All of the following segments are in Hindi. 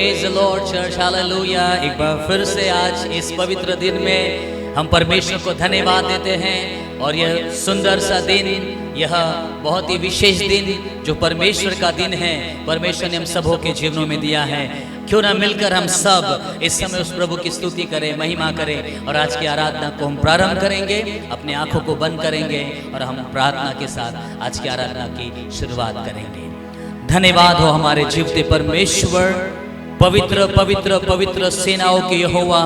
Praise the Lord church, hallelujah. एक बार फिर से आज इस पवित्र दिन में हम परमेश्वर को धन्यवाद देते हैं और यह सुंदर सा दिन, यह बहुत ही विशेष दिन जो परमेश्वर का दिन है, परमेश्वर ने हम सबों के जीवनों में दिया है। क्यों ना मिलकर हम सब इस समय उस प्रभु की स्तुति करें, महिमा करें और आज की आराधना को हम प्रारंभ करेंगे। अपने आंखों को बंद करेंगे और हम प्रार्थना के साथ आज की आराधना की शुरुआत करेंगे। धन्यवाद हो हमारे जीवते परमेश्वर, पवित्र पवित्र पवित्र सेनाओं के यहोवा,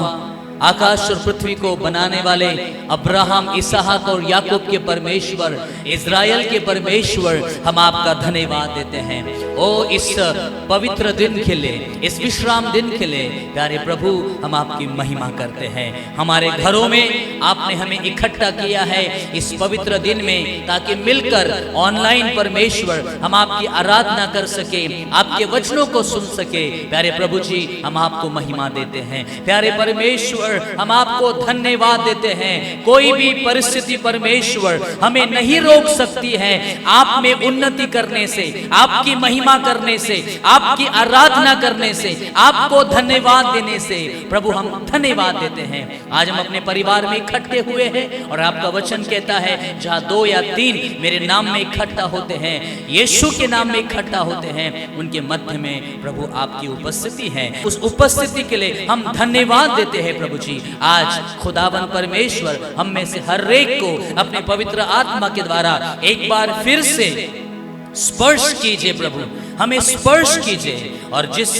आकाश और पृथ्वी को बनाने वाले अब्राहम, इसहाक और याकूब के परमेश्वर, इज़राइल के परमेश्वर, हम आपका धन्यवाद देते हैं। ओ इस पवित्र दिन के लिए, इस विश्राम दिन के लिए प्यारे प्रभु हम आपकी महिमा करते हैं। हमारे घरों में आपने हमें इकट्ठा किया है इस पवित्र दिन में, ताकि मिलकर ऑनलाइन परमेश्वर हम आपकी आराधना कर सके, आपके वचनों को सुन सके। प्यारे प्रभु जी हम आपको महिमा देते हैं। प्यारे परमेश्वर हम आपको धन्यवाद देते हैं। कोई भी परिस्थिति परमेश्वर हमें नहीं रोक सकती है आप में उन्नति करने से, आपकी महिमा करने से, आपकी आराधना करने से, आपको धन्यवाद देने से। प्रभु हम धन्यवाद देते हैं। आज हम अपने परिवार में इकट्ठे हुए हैं और आपका वचन कहता है जहां 2 या 3 मेरे नाम में इकट्ठा होते हैं, यीशु के नाम में इकट्ठा होते हैं, उनके मध्य में प्रभु आपकी उपस्थिति है। उस उपस्थिति के लिए हम धन्यवाद देते हैं प्रभु जी। आज खुदावन परमेश्वर हम में से हर एक को अपने पवित्र आत्मा के द्वारा एक बार फिर से स्पर्श कीजिए प्रभु, हमें स्पर्श कीजिए। और जिस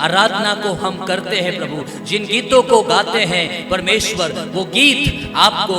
आराधना को हम करते हैं प्रभु, जिन गीतों को गाते हैं परमेश्वर, वो गीत आपको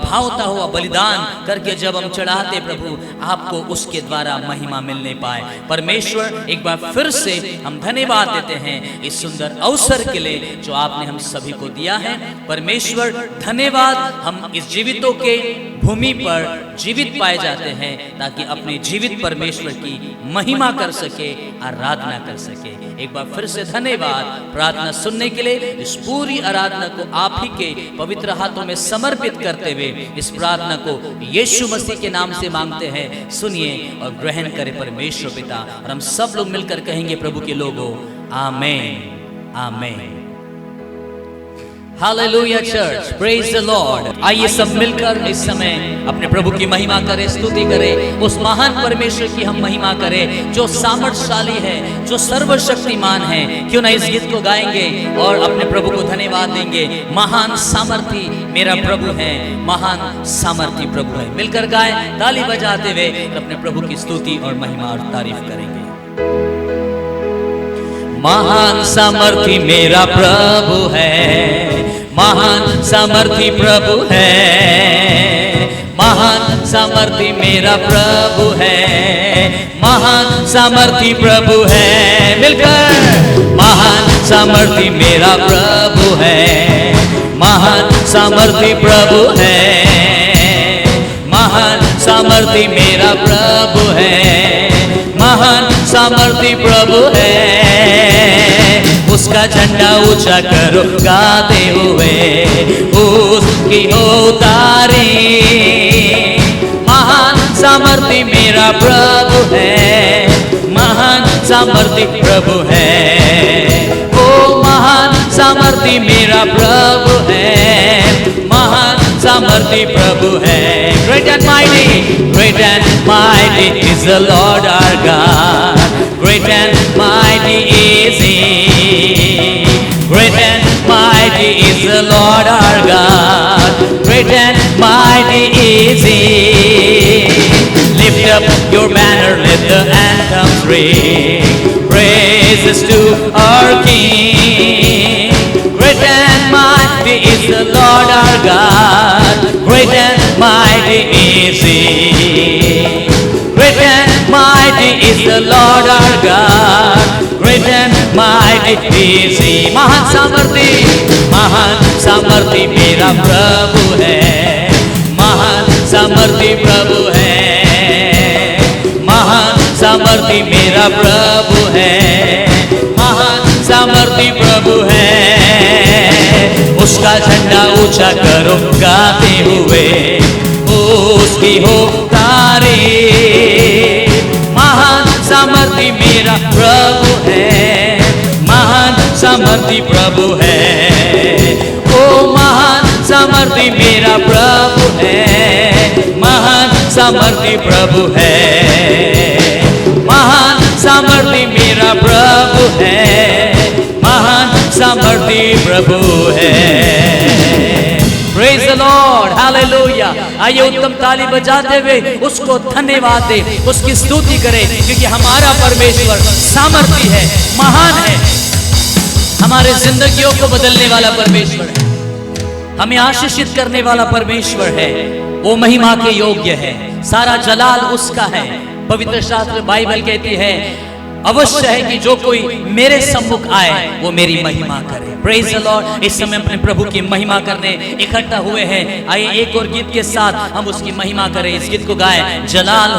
भावता हुआ बलिदान करके जब हम चढ़ाते प्रभु, आपको उसके द्वारा महिमा मिलने पाए। परमेश्वर एक बार फिर से हम धन्यवाद देते हैं इस सुंदर अवसर के लिए जो आपने हम सभी को दिया है। परमेश्वर धन्यवाद, हम इस जीवितों के भूमि पर जीवित पाए जाते हैं ताकि अपने जीवित परमेश्वर की महिमा कर सके, आराधना कर सके। एक बार फिर से धन्यवाद प्रार्थना सुनने के लिए। इस पूरी आराधना को आप ही के पवित्र हाथों में समर्पित करते हुए इस प्रार्थना को यीशु मसीह के नाम से मांगते हैं। सुनिए और ग्रहण करें परमेश्वर पिता। और हम सब लोग मिलकर कहेंगे प्रभु के लोगों, आमेन आमेन। हालेलुया चर्च, प्रेज द लॉर्ड। आइए सब मिलकर इस समय अपने प्रभु की महिमा करें, स्तुति करें। उस महान परमेश्वर की हम महिमा करें जो सामर्थशाली है, जो सर्वशक्तिमान है। क्यों ना इस गीत को गाएंगे और अपने प्रभु को धन्यवाद देंगे। महान सामर्थी मेरा प्रभु है, महान सामर्थी प्रभु है। मिलकर गाएं ताली बजाते हुए अपने प्रभु की स्तुति और महिमा और तारीफ करेंगे। महान सामर्थी मेरा प्रभु है, महान सामर्थी प्रभु है, महान सामर्थी मेरा प्रभु है, महान सामर्थी प्रभु है। मिलकर महान सामर्थी मेरा प्रभु है, महान सामर्थी प्रभु है, महान सामर्थी मेरा प्रभु है, महान सामर्थी प्रभु है। उसका झंडा ऊंचा करो गाते हुए, उसकी हो तारीफ। महान सामर्थी मेरा प्रभु है, महान सामर्थी प्रभु है। ओ महान सामर्थी मेरा प्रभु है, महान सामर्थी प्रभु है। Great and mighty is the Lord our God. Great and mighty is He. Great and mighty is the Lord our God. Great and mighty is He. Lift up your banner, let the anthems ring. Praises to our King. Great and mighty is the Lord our God. Great and mighty is He. Great and mighty is the Lord our God. Great and mighty is He. महान सामर्थी मेरा प्रभु है, महान सामर्थी प्रभु है, महान सामर्थी मेरा प्रभु है, महान सामर्थी प्रभु है। उसका झंडा ऊंचा करो गाते हुए, उसकी हो तारीफ। महान सामर्थी मेरा प्रभु है, महान सामर्थी प्रभु है। ओ महान सामर्थी मेरा प्रभु है, महान सामर्थी प्रभु है, महान सामर्थी मेरा प्रभु है, महान सामर्थी प्रभु है। Praise the Lord, Hallelujah। आइए उत्तम ताली बजाते हुए उसको धन्यवाद दे, उसकी स्तुति करें, क्योंकि हमारा परमेश्वर सामर्थी है, महान है, हमारे जिंदगियों को बदलने वाला परमेश्वर है, हमें आशीषित करने वाला परमेश्वर है। वो महिमा के योग्य है, सारा जलाल उसका है। पवित्र शास्त्र बाइबल कहती है अवश्य है कि जो कोई मेरे सम्मुख आए वो मेरी महिमा करे। Praise the Lord. इस समय अपने प्रभु की महिमा करने इकट्ठा हुए हैं। आइए एक और गीत के साथ हम उसकी महिमा करें। इस गीत को गाएं। जलाल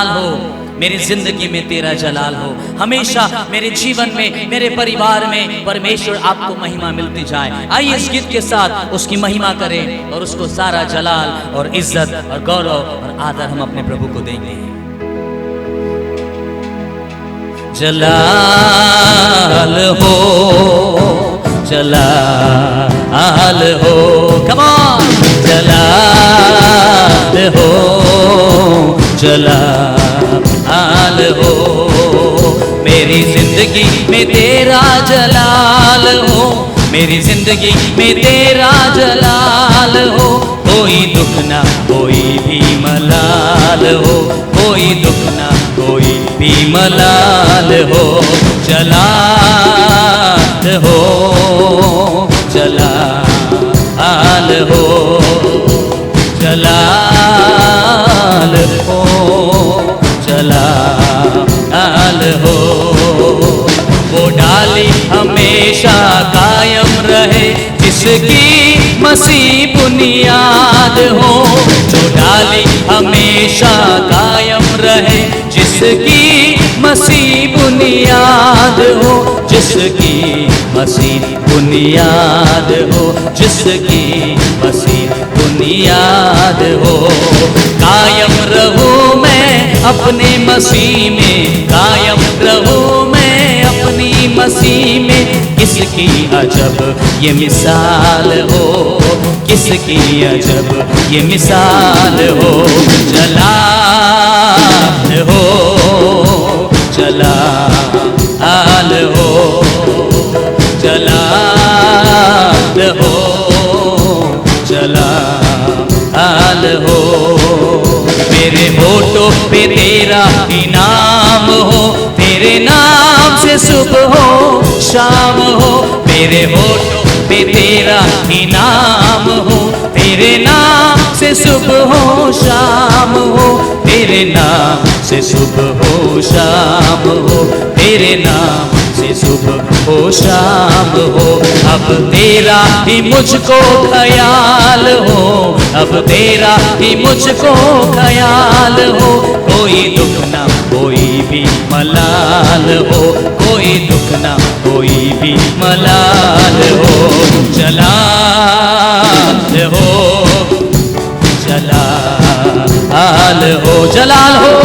हो मेरी जिंदगी में तेरा जलाल हो, हमेशा मेरे जीवन में, मेरे परिवार में परमेश्वर आपको महिमा मिलती जाए। आइए इस गीत के साथ उसकी महिमा करें और उसको सारा जलाल और इज्जत और गौरव और आदर हम अपने प्रभु को देंगे। जलाल हो, जलाल हो, कम ऑन, जलाल हो, जलाल हो, मेरी जिंदगी में तेरा जलाल हो, मेरी जिंदगी में तेरा जलाल हो। कोई दुख ना कोई भी मलाल हो, कोई दुख ना कोई भी मलाल हो। जलाल हो, जलाल हो, जलाल हो, जलाल हो। वो डाली हमेशा कायम रहे जिसकी मसीह बुनियाद हो, जो डाली हमेशा कायम रहे जिसकी मसीह बुनियाद हो, जिसकी मसीह बुनियाद हो, जिसकी मसीह बुनियाद हो। कायम रहूं मैं अपने मसीह में, कायम रहूं मैं अपनी मसीह में। किसकी अजब ये मिसाल हो, किसकी अजब ये मिसाल हो। जलाल हो, जलाल हो, जलाल हो, जलाल हो। मेरे होठों पे तेरा इनाम हो, तेरे नाम से सुबह हो शाम हो। मेरे होठों पे तेरा इनाम हो, तेरे नाम से सुबह हो शाम हो, तेरे नाम से सुबह हो शाम हो, तेरे नाम से सुबह हो शाम हो। अब तेरा ही मुझको ख्याल हो, अब तेरा ही मुझको ख्याल हो। कोई दुख ना कोई भी मलाल हो, कोई दुख ना कोई भी मलाल हो। जलाल हो, जलाल हो, जलाल हो,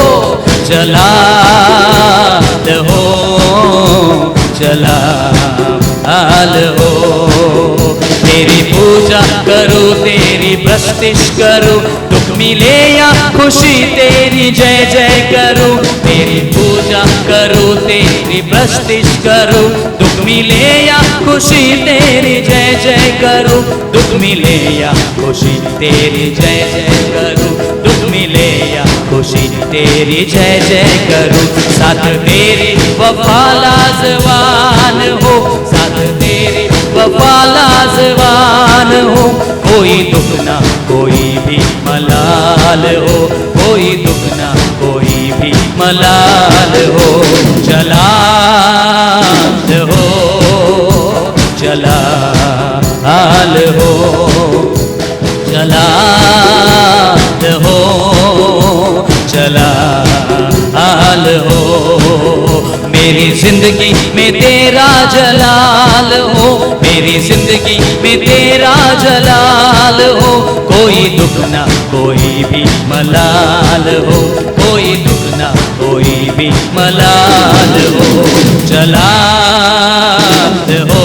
जलाल हो, जलाल हो। तेरी पूजा करूं, तेरी प्रस्तिश करूं, दुख मिले या खुशी तेरी जय जय करूं। तेरी पूजा करूं, तेरी प्रस्तिश करूं, दुख मिले या खुशी तेरी जय जय करूं। दुख मिले या खुशी तेरी जय जय करूं, दुख मिले या खुशी तेरी जय जय करूं। साथ तेरी वफा लाजवान हो, साथ तेरी वफा लाजवान हो। कोई दुख ना कोई भी मलाल हो, कोई दुख ना कोई भी मलाल हो। जलाल हो, जलाल हो, जलाल हो, जलाल हो। मेरी जिंदगी में तेरा जलाल हो, मेरी जिंदगी में तेरा जलाल हो। कोई दुख ना कोई भी मलाल हो, कोई दुख ना कोई भी मलाल हो। जलाल हो,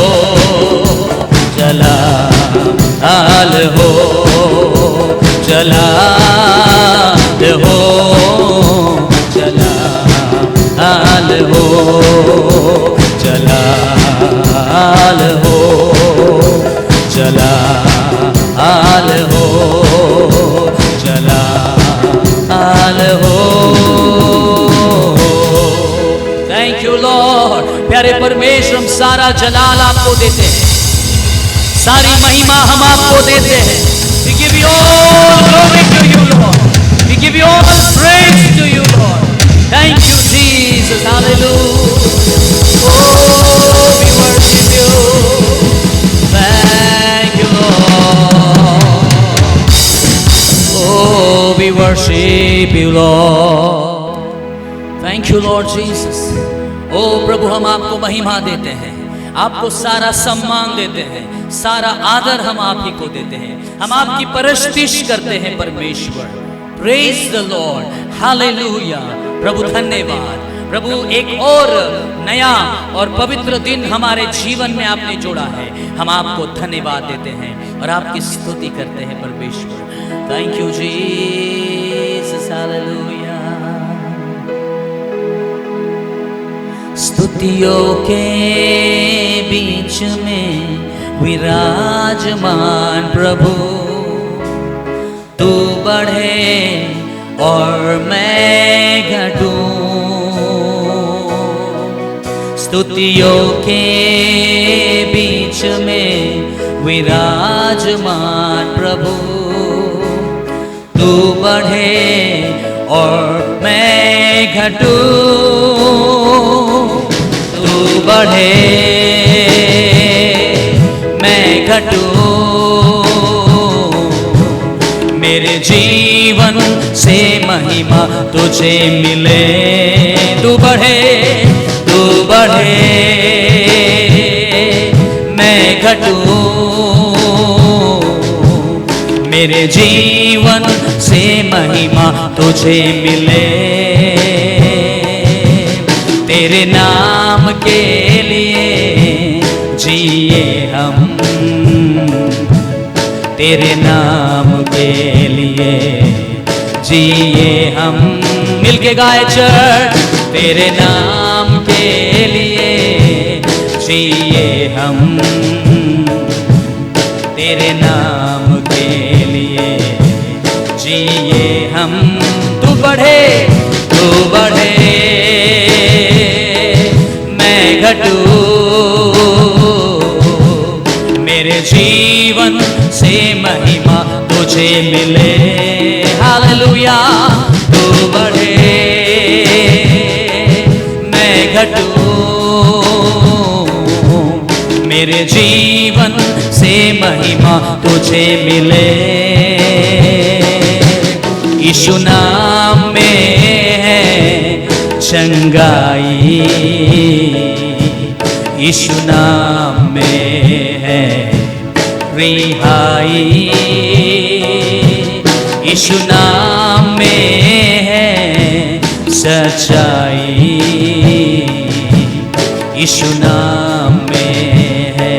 लॉर्ड। प्यारे परमेश्वर, हम सारा जलाल आपको देते हैं, सारी महिमा हम आपको देते हैं। We give you all glory to you, Lord. We give you all praise to you, Lord. Thank you, Jesus. Hallelujah. Oh, we worship you. Thank you, Lord. Oh, we worship you, Lord. Thank you, Lord Jesus. Oh, प्रभु, हम आपको महिमा देते हैं, आपको सारा सम्मान देते हैं, सारा आदर हम आप ही को देते हैं, हम आपकी परस्तिश करते हैं परमेश्वर। प्रेज द लॉर्ड, हालेलुया। प्रभु धन्यवाद। प्रभु, एक और नया और पवित्र दिन हमारे जीवन में आपने जोड़ा है, हम आपको धन्यवाद देते हैं और आपकी स्तुति करते हैं परमेश्वर। थैंक यू जीसस, हालेलुया। स्तुतियों के बीच में विराजमान प्रभु, तू बढ़े और मैं घटूं। स्तुतियों के बीच में विराजमान प्रभु, तू बढ़े और मैं घटूं। तू बढ़े मैं घटूं, मेरे जीवन से महिमा तुझे मिले। तू बढ़े मैं घटूं, मेरे जीवन से महिमा तुझे मिले। तेरे नाम के लिए जिए हम, तेरे नाम के लिए जिए हम। मिलके गाए चर्च, तेरे नाम के लिए जिए हम, तेरे नाम के लिए जिए हम। तू बढ़े मैं घटूं, मेरे जीवन से महिमा तुझे मिले। हालेलुया। तू बढ़े मैं घटूं, मेरे जीवन से महिमा तुझे मिले। यीशु नाम में है चंगाई, यीशु नाम में है रिहाई, यीशु नाम में है सच्चाई, यीशु नाम में है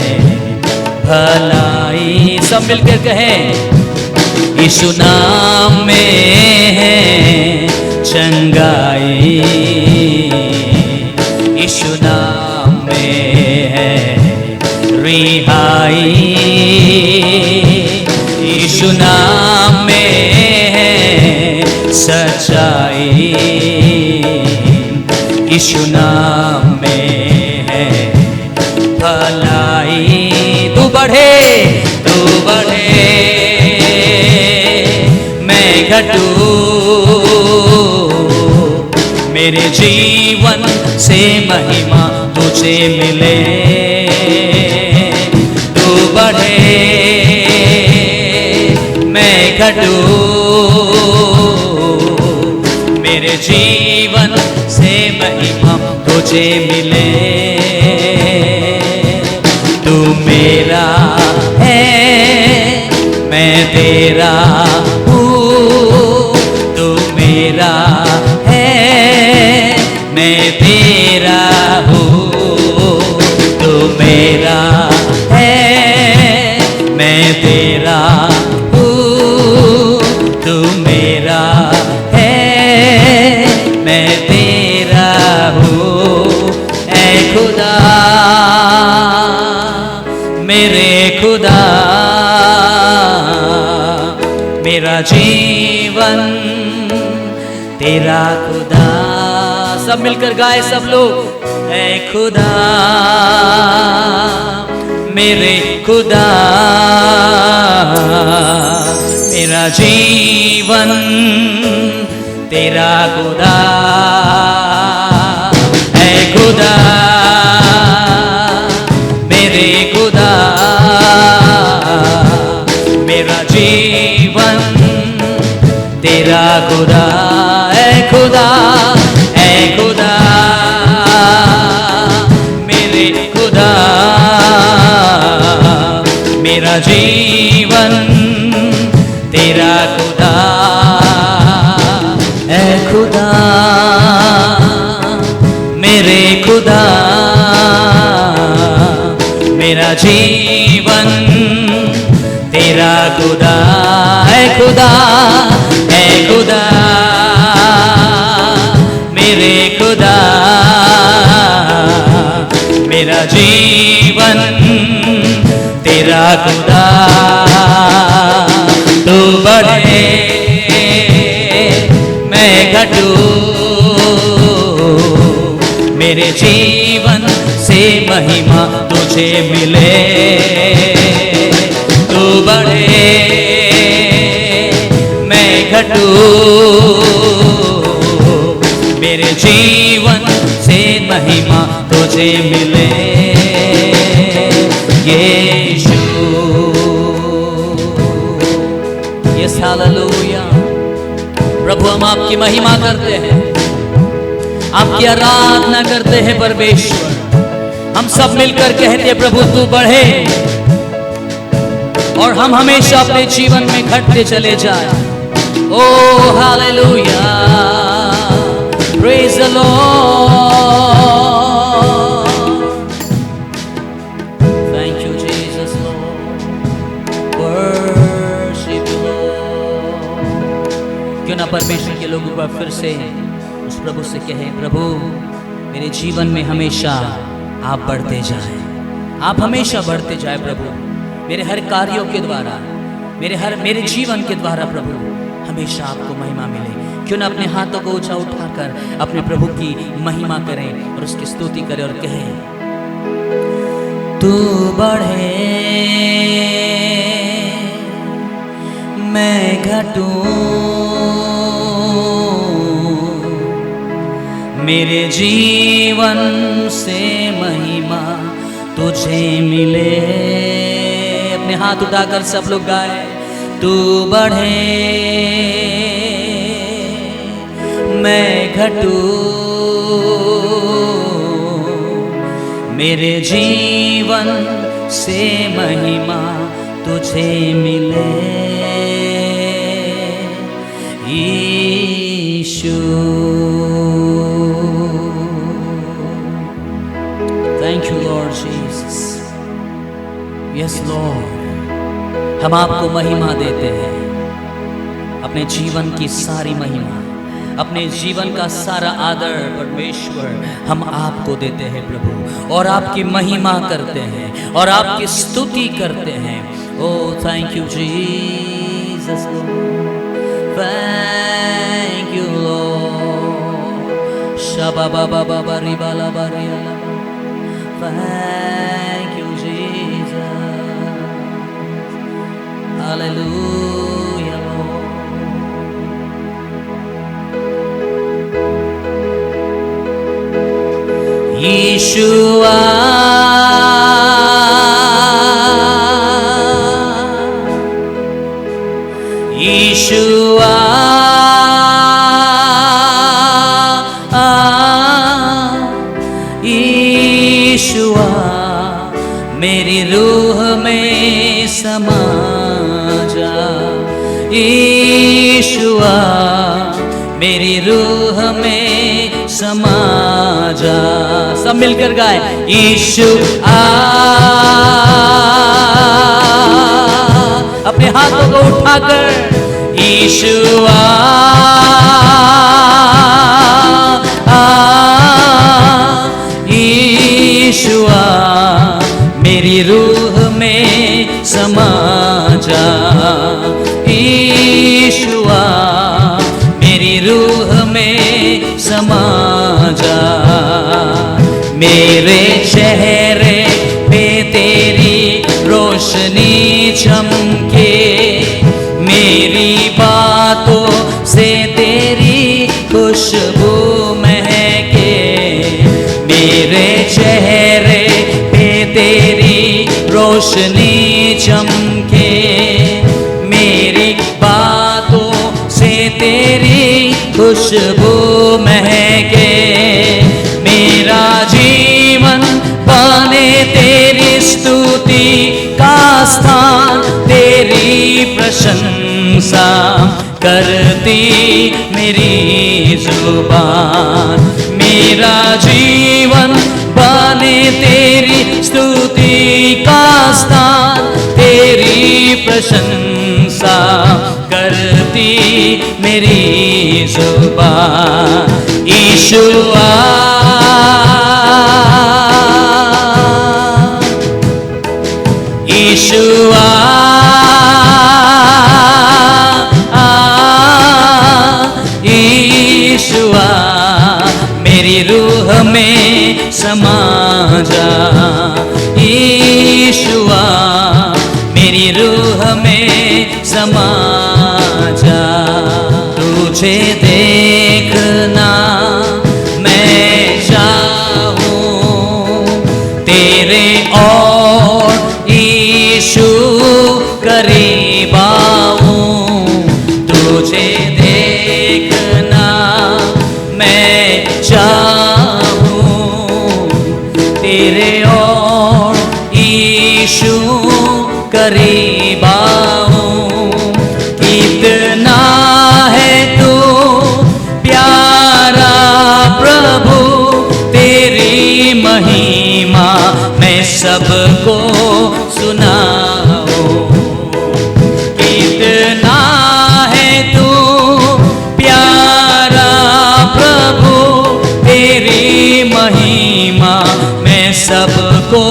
भलाई। सब मिलकर कहें, यीशु नाम में है चंगाई, यीशु नाम में है रिहाई, यीशु नाम में है सच्चाई, यीशु नाम में है भलाई। तू बढ़े मैं घटूं, मेरे जीवन से महिमा तुझे मिले। तू बढ़े मैं घटूं, मेरे जीवन से महिमा तुझे मिले। तू मेरा है मैं तेरा हूँ, तू मेरा है मैं तेरा हूँ, तू मेरा है मैं तेरा हूँ, तू मेरा है मैं तेरा हूँ। ऐ खुदा मेरे खुदा, मेरा जीवन तेरा खुदा। सब मिलकर गाए सब लोग, ऐ खुदा मेरे खुदा, मेरा जीवन तेरा खुदा। ऐ खुदा मेरे खुदा, मेरा जीवन तेरा खुदा। ऐ खुदा, ऐ खुदा मेरे खुदा, मेरा जीवन तेरा खुदा। ऐ खुदा मेरे खुदा, मेरा जीवन तेरा खुदा। ऐ खुदा, ऐ खुदा मेरे खुदा, मेरा जीवन तेरा खुदा। तू बढ़े मैं घटूं, मेरे जीवन से महिमा तुझे मिले। तू बढ़े मैं घटूं, मेरे जीवन से महिमा तुझे मिले। यीशु, यस हालेलुया। प्रभु हम आपकी महिमा करते हैं, आपकी आराधना करते हैं परमेश्वर। हम सब मिलकर कहते हैं प्रभु तू बढ़े और हम हमेशा अपने जीवन में घटते चले जाए। ओ हालेलुया, praise the lord. Thank you Jesus lord, worship you lord. क्यों ना परमेश्वर के लोगों को फिर से उस प्रभु से कहें, प्रभु मेरे जीवन में हमेशा आप बढ़ते जाएं, आप हमेशा बढ़ते जाएं प्रभु। मेरे हर कार्यों के द्वारा, मेरे जीवन के द्वारा प्रभु हमेशा आपको महिमा मिले। क्यों ना अपने हाथों को ऊंचा उठाकर अपने प्रभु की महिमा करें और उसकी स्तुति करें और कहें, तू बढ़े मैं घटूं, मेरे जीवन से महिमा तुझे मिले। अपने हाथ उठाकर सब लोग गाए, तू बढ़े मैं घटूं, मेरे जीवन से महिमा तुझे मिले। यीशु, thank you Lord Jesus. Yes lord, हम आपको महिमा देते हैं। अपने जीवन की सारी महिमा, अपने जीवन का सारा आदर परमेश्वर हम आपको देते हैं प्रभु, और आपकी महिमा करते हैं और आपकी स्तुति करते हैं। ओ thank you Jesus, thank you lord. शबा बाबा बाबा रिबाला बारिया, थैंक यू जीसस, हालेलुया लॉर्ड। यीशुआ यीशुआ यीशुआ मेरी रूह में समा जा। यीशुआ मेरी रूह में समा जा। सब मिलकर गाए, यीशु आ। अपने हाथों को उठाकर, यीशु आ, यीशु आ, मेरी रूह में समा जा। यीशु आ, मेरी रूह में समा जा। मेरे चेहरे पे तेरी रोशनी चमके, मेरी बातों से तेरी खुशबू महके, मेरे चेहरे पे तेरी रोशनी चमके, मेरी बातों से तेरी खुशबू महके, मेरा जीवन बने तेरी स्तुति का स्थान, तेरी प्रशंसा करती मेरी जुबान, मेरा जीवन बने तेरी स्तुति का स्थान, तेरी प्रशंसा करती मेरी जुबान। ईशुआ ईशुआ ईशुआ मेरी रूह में समा जा, ईशुआ मेरी रूह में समा जा, तुझे देखना मैं चाहूं, तेरे और यीशु करीब आऊं, तुझे देखना मैं चाहूं, तेरे और यीशु करीब आऊं, कितना है तू प्यारा प्रभु, तेरी महिमा मैं सबको सुनाऊं, कितना है तू प्यारा प्रभु, तेरी महिमा मैं सबको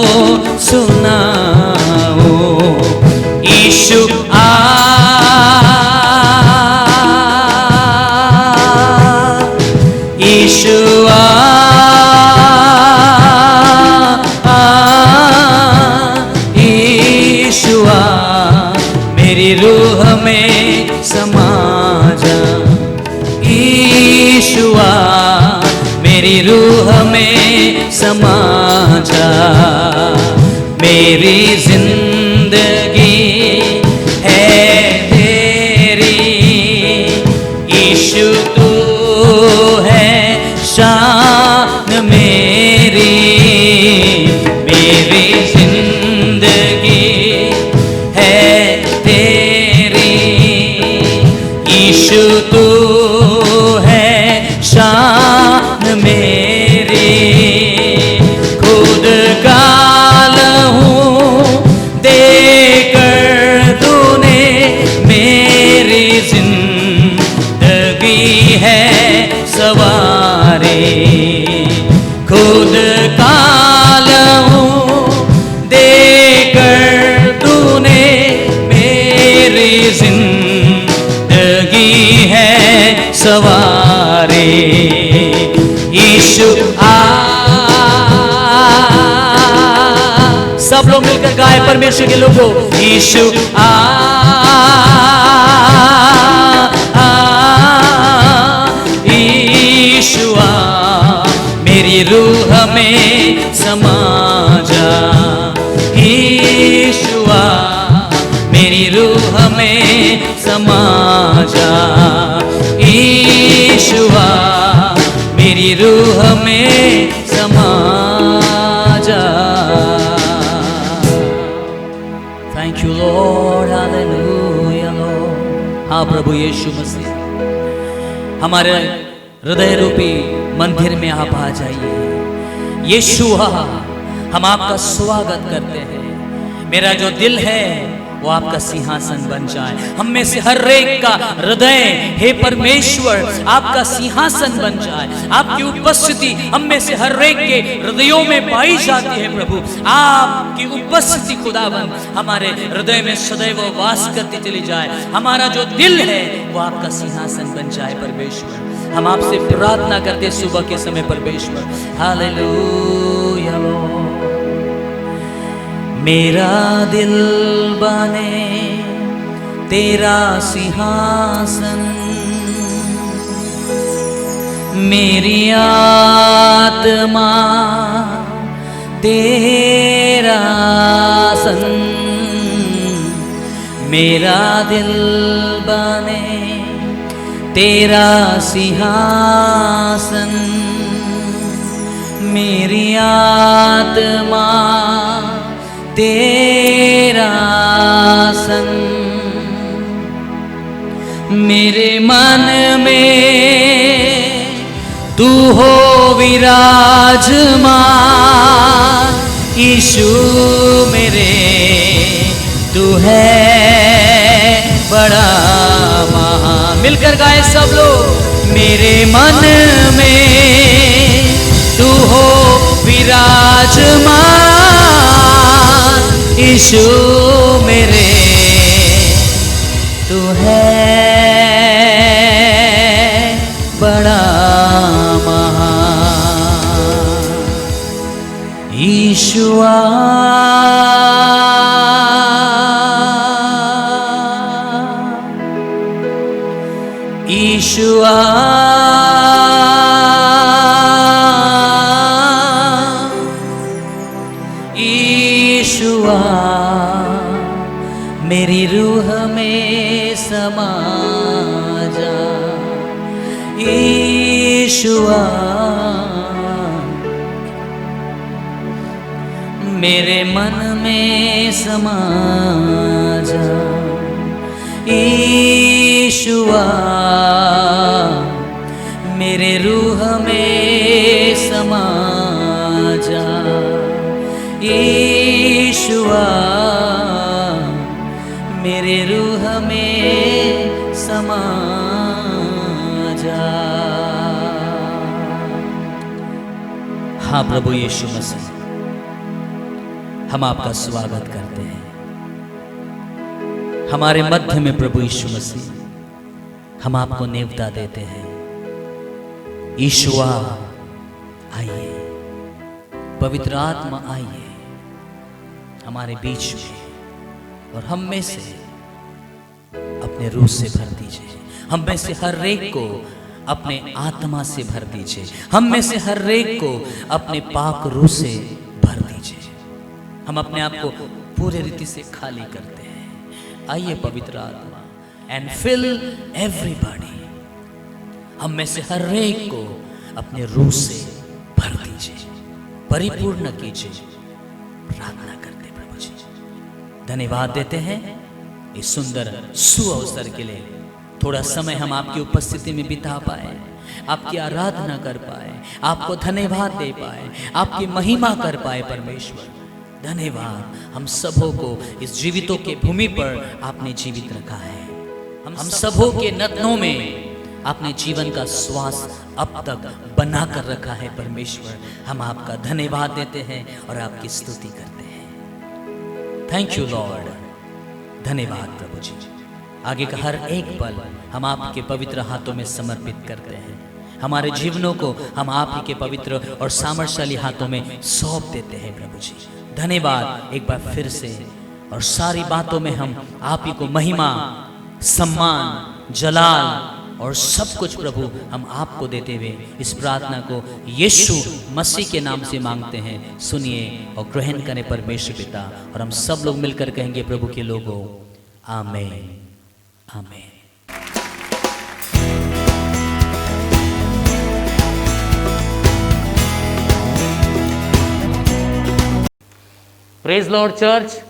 सुनाऊं। यीशु यीशुआ यीशुआ मेरी रूह में समा जा, यीशुआ मेरी रूह में समा जा, मेरी जिंदगी है तेरी, यीशु तू है शान मेरी, मेरी जिंदगी है तेरी, यीशु तू है शान मेरी, खुद का लहू देकर तूने मेरी जिंदगी है सवारी, खुद का लहू देकर तूने मेरी जिंदगी है सवारी। यीशु सब लोग मिलकर गाए परमेश्वर के लोगों, यीशु यीशुआ मेरी रूह में समा जा, यीशुआ मेरी रूह में समा जा, यीशुआ मेरी रूह में समा जा। Thank you Lord, hallelujah Lord. हाँ प्रभु यीशु मसीह, हमारे हृदय रूपी मंदिर में आप आ जाइए। यीशुआ हम आपका स्वागत करते हैं, मेरा जो दिल है वो आपका सिंहासन बन जाए, हम में से हर एक का हृदय हे परमेश्वर आपका सिंहासन बन जाए, आपकी उपस्थिति हम में से हर एक के हृदयों में पाई जाती है प्रभु, आपकी उपस्थिति खुदाबंद हमारे हृदय में सदैव वास करती चली जाए, हमारा जो दिल है वो आपका सिंहासन बन जाए परमेश्वर। हम आपसे प्रार्थना करते सुबह के समय परमेश्वर, हालेलुया। मेरा दिल बने तेरा सिंहासन, मेरी आत्मा तेरा आसन, मेरा दिल बने तेरा सिंहासन, मेरी आत्मा तेरा आसन, मेरे मन में तू हो विराजमान, यीशु मेरे तू है बड़ा महान। मिलकर गाए सब लोग, मेरे मन में तू हो विराजमान, यीशु मेरे तू है बड़ा महान। यीशुआ यीशुआ यीशुआ मेरी रूह में समा जा, यीशुआ मेरे मन में समा जा, यीशुआ मेरे रूह में समा जा, यीशुआ मेरे रूह में समा जा। हाँ प्रभु यीशु मसीह, हम आपका स्वागत करते हैं हमारे मध्य में। प्रभु यीशु मसीह, हम आपको नेवता देते हैं। यीशुआ आइए, पवित्र आत्मा आइए हमारे बीच में और हम में से अपने रूह से भर दीजिए। हम में से हर एक को अपने आत्मा से भर दीजिए। हम में से हर एक को अपने पाक रूह से भर दीजिए। हम अपने आप को पूरे रीति से खाली करते हैं। आइए पवित्र आत्मा, एंड फिल एवरीबॉडी। हम में से हर एक को अपने रूह से भर दीजिए, परिपूर्ण कीजिए। प्रार्थना करते प्रभु जी, धन्यवाद देते हैं इस सुंदर सुअवसर के लिए। थोड़ा समय हम आपकी उपस्थिति में बिता पाए, आपकी आराधना कर पाए, आपको धन्यवाद दे पाए, आपकी महिमा कर पाए। परमेश्वर धन्यवाद, हम सबों को इस जीवितों के भूमि पर आपने जीवित रखा है। हम सबों के नथनों में आपने जीवन का श्वास अब तक बना कर रखा है। परमेश्वर हम आपका धन्यवाद देते हैं और आपकी स्तुति करते हैं। थैंक यू लॉर्ड, धन्यवाद प्रभु जी। आगे का हर एक पल हम आपके पवित्र हाथों में समर्पित करते हैं। हमारे जीवनों को हम आप ही के पवित्र और सामर्थ्यशाली हाथों में सौंप देते हैं प्रभु जी। धन्यवाद एक बार फिर से, और सारी बातों में हम आप ही को महिमा, सम्मान, जलाल और सब कुछ प्रभु हम आपको देते हुए इस प्रार्थना को यीशु मसीह के नाम से मांगते हैं। सुनिए और ग्रहण करें परमेश्वर पिता। और हम सब लोग मिलकर कहेंगे प्रभु के लोगों, आमीन आमीन। प्रेज लॉर्ड चर्च,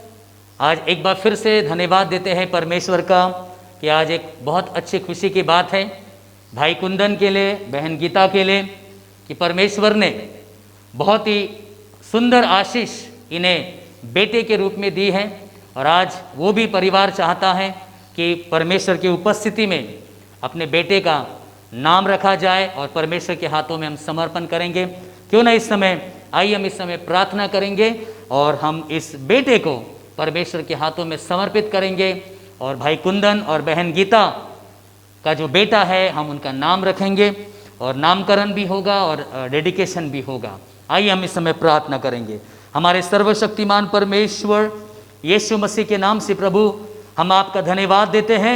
आज एक बार फिर से धन्यवाद देते हैं परमेश्वर का कि आज एक बहुत अच्छी खुशी की बात है भाई कुंदन के लिए, बहन गीता के लिए, कि परमेश्वर ने बहुत ही सुंदर आशीष इन्हें बेटे के रूप में दी है। और आज वो भी परिवार चाहता है कि परमेश्वर की उपस्थिति में अपने बेटे का नाम रखा जाए और परमेश्वर के हाथों में हम समर्पण करेंगे। क्यों ना इस समय, आइए हम इस समय प्रार्थना करेंगे और हम इस बेटे को परमेश्वर के हाथों में समर्पित करेंगे। और भाई कुंदन और बहन गीता का जो बेटा है, हम उनका नाम रखेंगे और नामकरण भी होगा और डेडिकेशन भी होगा। आइए हम इस समय प्रार्थना करेंगे। हमारे सर्वशक्तिमान परमेश्वर यीशु मसीह के नाम से प्रभु हम आपका धन्यवाद देते हैं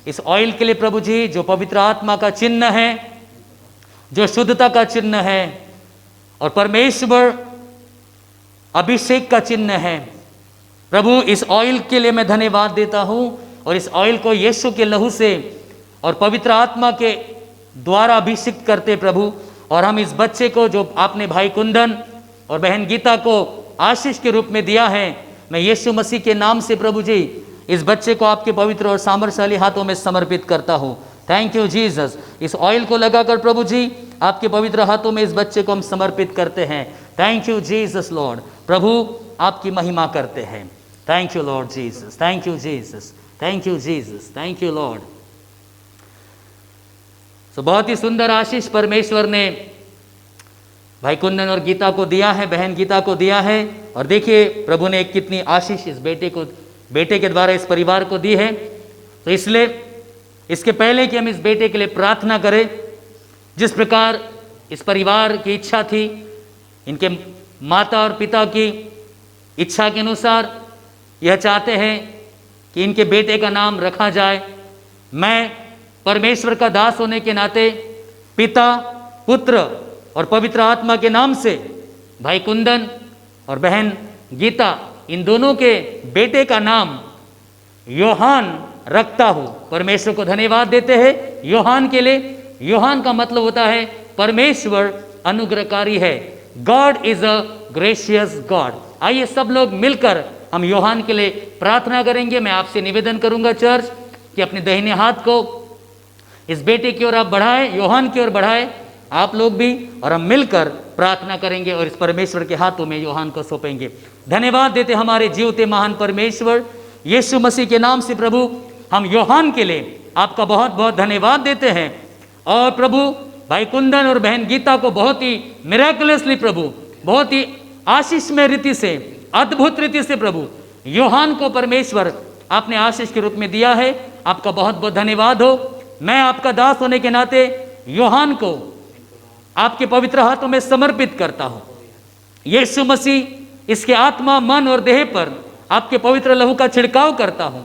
इस ऑयल के लिए प्रभु जी, जो पवित्र आत्मा का चिन्ह है, जो शुद्धता का चिन्ह है और परमेश्वर अभिषेक का चिन्ह है। प्रभु इस ऑयल के लिए मैं धन्यवाद देता हूं और इस ऑयल को यीशु के लहू से और पवित्र आत्मा के द्वारा अभिषेक करते प्रभु। और हम इस बच्चे को, जो आपने भाई कुंदन और बहन गीता को आशीष के रूप में दिया है, मैं यीशु मसीह के नाम से प्रभु जी इस बच्चे को आपके पवित्र और सामर्थ्यशाली हाथों में समर्पित करता हूँ। Thank you Jesus. इस ऑयल को लगाकर प्रभु जी आपके पवित्र हाथों में इस बच्चे को हम समर्पित करते हैं। Thank you Jesus Lord. प्रभु आपकी महिमा करते हैं। Thank you Lord Jesus, thank you Jesus, thank you Jesus, thank you Lord. तो बहुत ही सुंदर आशीष परमेश्वर ने भाई कुंदन और गीता को दिया है, बहन गीता को दिया है। और देखिए प्रभु ने कितनी आशीष इस बेटे के द्वारा इस परिवार को दी है। तो इसलिए इसके पहले कि हम इस बेटे के लिए प्रार्थना करें, जिस प्रकार इस परिवार की इच्छा थी, इनके माता और पिता की इच्छा के अनुसार यह चाहते हैं कि इनके बेटे का नाम रखा जाए। मैं परमेश्वर का दास होने के नाते पिता, पुत्र और पवित्र आत्मा के नाम से भाई कुंदन और बहन गीता, इन दोनों के बेटे का नाम योहान रखता हूं। परमेश्वर को धन्यवाद देते हैं योहान के लिए। योहान का मतलब होता है परमेश्वर अनुग्रहकारी है। God is a gracious God. आइए सब लोग मिलकर हम योहान के लिए प्रार्थना करेंगे। मैं आपसे निवेदन करूंगा चर्च कि अपने दाहिने हाथ को इस बेटे की ओर आप बढ़ाएं, योहान की ओर बढ़ाएं, आप लोग भी, और हम मिलकर प्रार्थना करेंगे और इस परमेश्वर के हाथों में योहान को सौंपेंगे। धन्यवाद देते हमारे जीवते महान परमेश्वर यीशु मसीह के नाम से प्रभु, हम योहान के लिए आपका बहुत बहुत धन्यवाद देते हैं। और प्रभु भाई कुंदन और बहन गीता को बहुत ही मिरेकुलसली प्रभु, बहुत ही आशीषमय रीति से, अद्भुत रीति से प्रभु योहान को परमेश्वर आपने आशीष के रूप में दिया है। आपका बहुत बहुत धन्यवाद हो। मैं आपका दास होने के नाते योहान को आपके पवित्र हाथों में समर्पित करता हूं। यीशु मसीह इसके आत्मा, मन और देह पर आपके पवित्र लहू का छिड़काव करता हूं।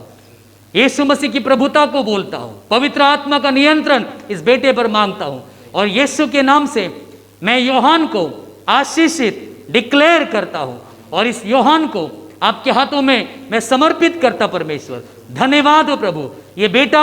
यीशु मसीह की प्रभुता को बोलता हूं। पवित्र आत्मा का नियंत्रण इस बेटे पर मांगता हूं और यीशु के नाम से मैं योहान को आशीषित डिक्लेयर करता हूं और इस योहान को आपके हाथों में मैं समर्पित करता। परमेश्वर धन्यवाद हो प्रभु। ये बेटा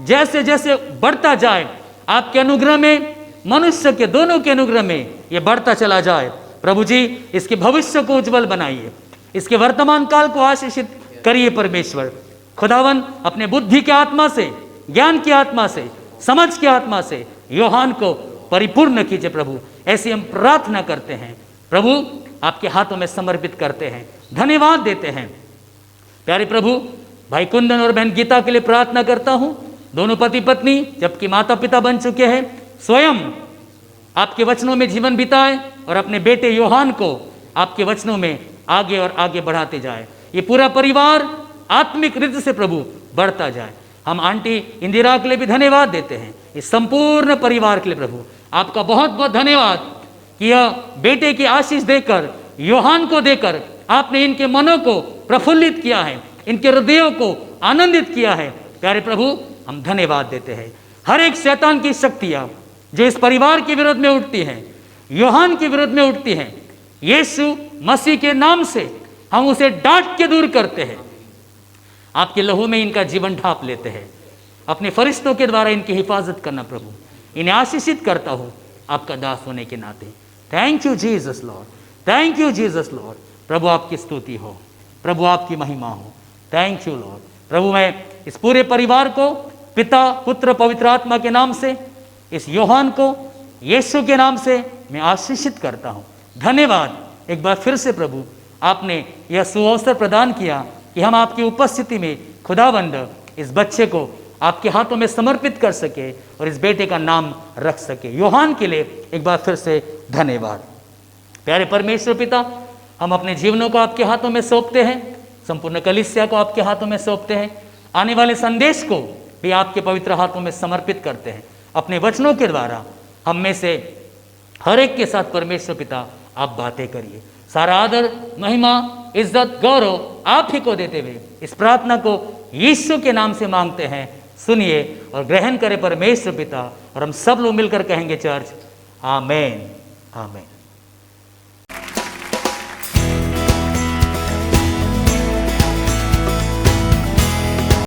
जैसे जैसे बढ़ता जाए आपके अनुग्रह में, मनुष्य के दोनों के अनुग्रह में ये बढ़ता चला जाए। प्रभु जी इसके भविष्य को उज्जवल बनाइए, इसके वर्तमान काल को आशीषित करिए। परमेश्वर खुदावन अपने बुद्धि के आत्मा से, ज्ञान की आत्मा से, समझ की आत्मा से योहान को परिपूर्ण कीजिए प्रभु। ऐसी हम प्रार्थना करते हैं प्रभु, आपके हाथों में समर्पित करते हैं, धन्यवाद देते हैं। प्यारे प्रभु भाई कुंदन और बहन गीता के लिए प्रार्थना करता हूं। दोनों पति पत्नी जबकि माता पिता बन चुके हैं, स्वयं आपके वचनों में जीवन बिताए और अपने बेटे योहान को आपके वचनों में आगे और आगे बढ़ाते जाए। ये पूरा परिवार आत्मिक रीति से प्रभु बढ़ता जाए। हम आंटी इंदिरा के लिए भी धन्यवाद देते हैं, इस संपूर्ण परिवार के लिए प्रभु आपका बहुत बहुत धन्यवाद कि यह बेटे की आशीष देकर, योहान को देकर आपने इनके मनों को प्रफुल्लित किया है, इनके हृदयों को आनंदित किया है। प्यारे प्रभु हम धन्यवाद देते हैं। हर एक शैतान की शक्तियां जो इस परिवार के विरोध में उठती हैं, योहान के विरोध में उठती हैं, यीशु मसीह के नाम से हम उसे डांट के दूर करते हैं। आपके लहू में इनका जीवन ढांप लेते हैं। अपने फरिश्तों के द्वारा इनकी हिफाजत करना प्रभु। इन्हें आशीषित करता हूं आपका दास होने के नाते। Thank you Jesus Lord, thank you Jesus Lord. प्रभु आपकी स्तुति हो, प्रभु आपकी महिमा हो। Thank you Lord. प्रभु मैं इस पूरे परिवार को पिता, पुत्र, पवित्र आत्मा के नाम से, इस योहान को यीशु के नाम से मैं आशीषित करता हूं। धन्यवाद एक बार फिर से प्रभु, आपने यह सुअवसर प्रदान किया कि हम आपकी उपस्थिति में खुदावंद इस बच्चे को आपके हाथों में समर्पित कर सके और इस बेटे का नाम रख सके। योहान के लिए एक बार फिर से धन्यवाद। प्यारे परमेश्वर पिता, हम अपने जीवनों को आपके हाथों में सौंपते हैं, संपूर्ण कलीसिया को आपके हाथों में सौंपते हैं, आने वाले संदेश को भी आपके पवित्र हाथों में समर्पित करते हैं। अपने वचनों के द्वारा हम में से हर एक के साथ परमेश्वर पिता आप बातें करिए। सारा आदर, महिमा, इज्जत, गौरव आप ही को देते हुए इस प्रार्थना को यीशु के नाम से मांगते हैं। सुनिए और ग्रहण करें परमेश्वर पिता। और हम सब लोग मिलकर कहेंगे चर्च, आमेन, आमेन।